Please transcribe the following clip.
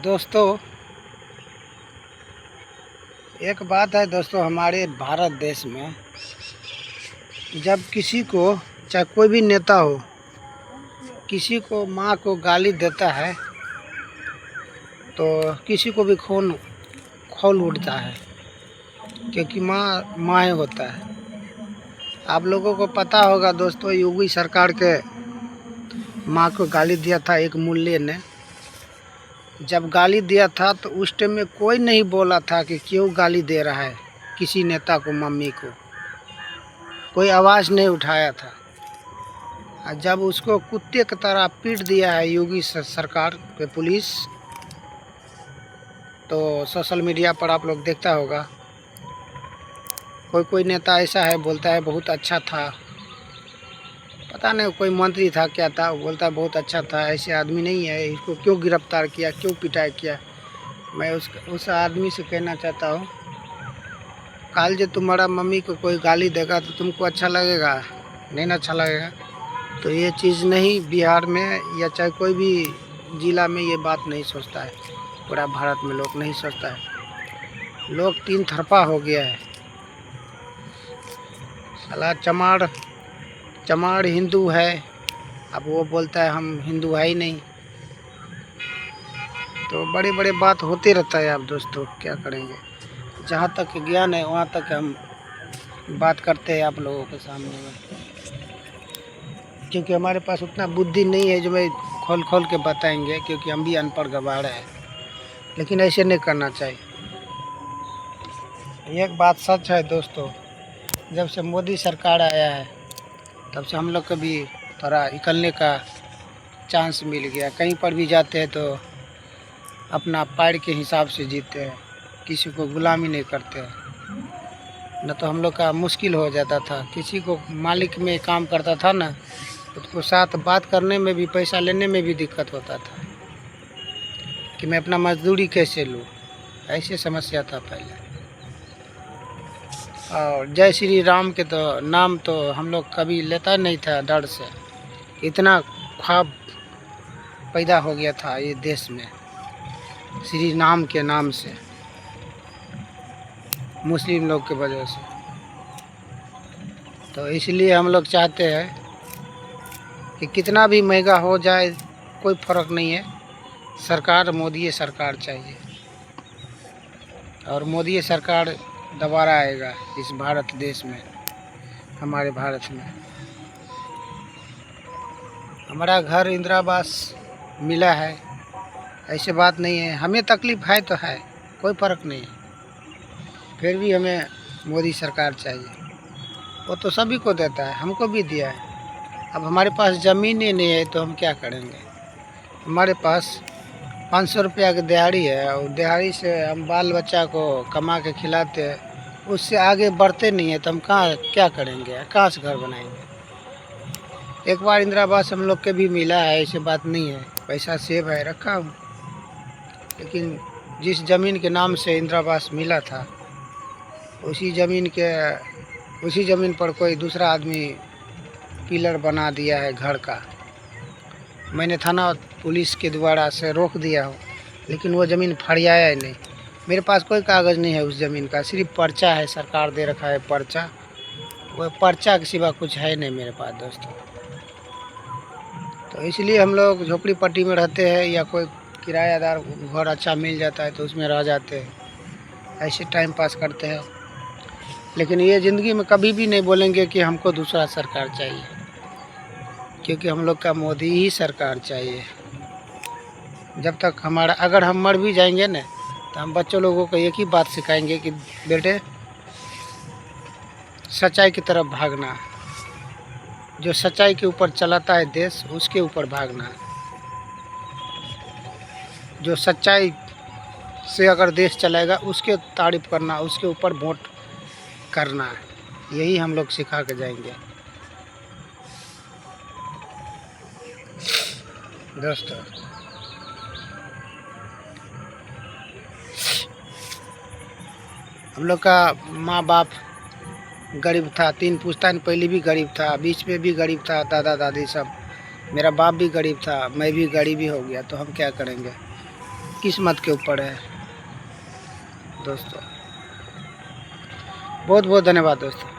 दोस्तों, एक बात है दोस्तों, हमारे भारत देश में जब किसी को, चाहे कोई भी नेता हो, किसी को माँ को गाली देता है तो किसी को भी खून खौल उठता है, क्योंकि माँ माँ ही होता है। आप लोगों को पता होगा दोस्तों, योगी सरकार के माँ को गाली दिया था एक मूल्य ने। जब गाली दिया था तो उस टाइम में कोई नहीं बोला था कि क्यों गाली दे रहा है किसी नेता को, मम्मी को। कोई आवाज़ नहीं उठाया था। और जब उसको कुत्ते की तरह पीट दिया है योगी सरकार पे पुलिस, तो सोशल मीडिया पर आप लोग देखता होगा, कोई नेता ऐसा है बोलता है बहुत अच्छा था, पता नहीं कोई मंत्री था क्या था, वो बोलता है बहुत अच्छा था, ऐसे आदमी नहीं है, इसको क्यों गिरफ्तार किया, क्यों पिटाई किया। मैं उस आदमी से कहना चाहता हूँ, कल जो तुम्हारा मम्मी को कोई गाली देगा तो तुमको अच्छा लगेगा? नहीं ना अच्छा लगेगा। तो ये चीज़ नहीं, बिहार में या चाहे कोई भी ज़िला में ये बात नहीं सोचता है, पूरा भारत में लोग नहीं सोचता है। लोग तीन तरफा हो गया है। साला चमाड़ हिंदू है, अब वो बोलता है हम हिंदू है ही नहीं। तो बड़े बड़े बात होते रहता है। आप दोस्तों क्या करेंगे, जहाँ तक ज्ञान है वहाँ तक हम बात करते हैं आप लोगों के सामने में, क्योंकि हमारे पास उतना बुद्धि नहीं है जो मैं खोल के बताएंगे, क्योंकि हम भी अनपढ़ गवार हैं। लेकिन ऐसे नहीं करना चाहिए। एक बात सच है दोस्तों, जब से मोदी सरकार आया है तब से हम लोग को भी थोड़ा निकलने का चांस मिल गया। कहीं पर भी जाते हैं तो अपना पैर के हिसाब से जीते हैं, किसी को गुलामी नहीं करते हैं। न तो हम लोग का मुश्किल हो जाता था, किसी को मालिक में काम करता था ना, उसको साथ बात करने में भी, पैसा लेने में भी दिक्कत होता था कि मैं अपना मजदूरी कैसे लूँ, ऐसे समस्या था पहले। और जय श्री राम के तो नाम तो हम लोग कभी लेता नहीं था डर से। इतना ख्वाब पैदा हो गया था ये देश में श्री राम के नाम से, मुस्लिम लोग के वजह से। तो इसलिए हम लोग चाहते हैं कि कितना भी महंगा हो जाए कोई फ़र्क नहीं है, सरकार मोदी सरकार चाहिए। और मोदी सरकार दोबारा आएगा इस भारत देश में, हमारे भारत में। हमारा घर इंदिरा आवास मिला है, ऐसे बात नहीं है। हमें तकलीफ़ है तो है, कोई फ़र्क नहीं है, फिर भी हमें मोदी सरकार चाहिए। वो तो सभी को देता है, हमको भी दिया है। अब हमारे पास ज़मीन ही नहीं है तो हम क्या करेंगे? हमारे पास 500 रुपया की दिहाड़ी है, और दिहाड़ी से हम बाल बच्चा को कमा के खिलाते हैं, उससे आगे बढ़ते नहीं है तो हम कहाँ क्या करेंगे, कहाँ से घर बनाएंगे? एक बार इंदिरा आवास हम लोग के भी मिला है, ऐसी बात नहीं है, पैसा सेव है, रखा हूँ। लेकिन जिस ज़मीन के नाम से इंदिरा आवास मिला था, उसी ज़मीन पर कोई दूसरा आदमी पिलर बना दिया है घर का। मैंने थाना पुलिस के द्वारा से रोक दिया हूँ, लेकिन वो ज़मीन फरियाया ही नहीं। मेरे पास कोई कागज़ नहीं है उस ज़मीन का, सिर्फ पर्चा है, सरकार दे रखा है पर्चा। वो पर्चा के सिवा कुछ है नहीं मेरे पास दोस्तों। तो इसलिए हम लोग झोपड़ी पट्टी में रहते हैं, या कोई किरायादार घर अच्छा मिल जाता है तो उसमें रह जाते हैं, ऐसे टाइम पास करते हैं। लेकिन ये ज़िंदगी में कभी भी नहीं बोलेंगे कि हमको दूसरा सरकार चाहिए, क्योंकि हम लोग का मोदी ही सरकार चाहिए। जब तक हमारा, अगर हम मर भी जाएंगे ना, तो हम बच्चों लोगों को एक ही बात सिखाएंगे कि बेटे सच्चाई की तरफ भागना, जो सच्चाई के ऊपर चलाता है देश उसके ऊपर भागना। जो सच्चाई से अगर देश चलेगा उसके तारीफ करना, उसके ऊपर वोट करना, यही हम लोग सिखा के जाएंगे दोस्तों। हम लोग का माँ बाप गरीब था, 3 पुश्तैन पहले भी गरीब था, बीच में भी गरीब था, दादा दादी सब। मेरा बाप भी गरीब था, मैं भी गरीब ही हो गया, तो हम क्या करेंगे? किस्मत के ऊपर है दोस्तों। बहुत बहुत धन्यवाद दोस्तों।